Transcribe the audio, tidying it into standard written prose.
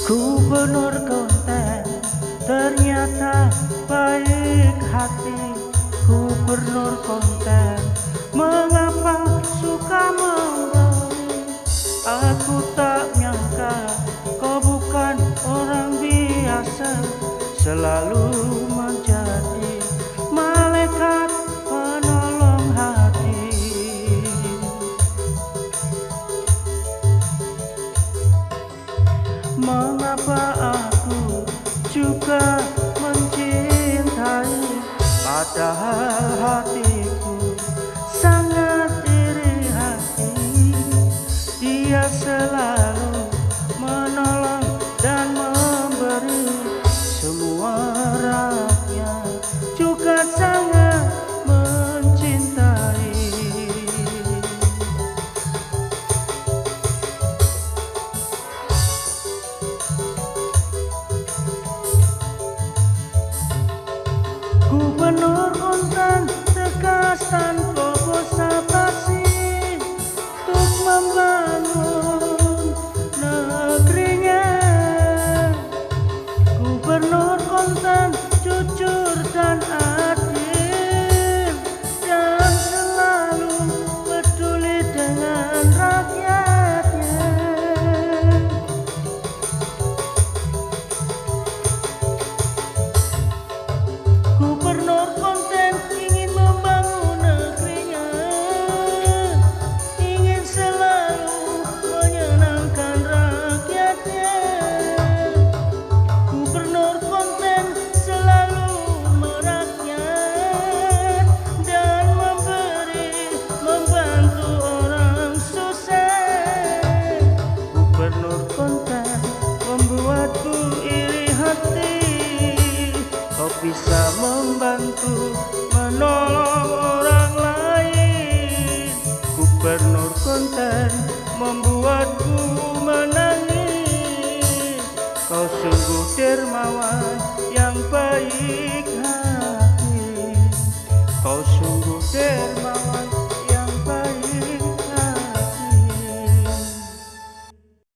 Gubernur konten ternyata baik hati. Gubernur konten mengapa suka memberi. Aku tak nyangka kau bukan orang biasa, selalu menjadi malaikat penolong hati. Mengapa aku juga mencintai, padahal hatiku sangat iri hati. Dia selalu menolong dan memberi, semua rakyat juga sangat mencintai. Gubernur konten tegas tanpa basa-basi untuk membangun negerinya. Gubernur konten jujur dan adil dan selalu peduli dengan rakyatnya. Gubernur konten ingin membangun negerinya, ingin selalu menyenangkan rakyatnya. Gubernur konten selalu merakyat dan memberi, membantu orang susah. Gubernur konten membuatku iri hati, kau bisa membantu menolong orang lain. Gubernur konten membuatku menangis, kau sungguh dermawan yang baik hati. Kau sungguh dermawan.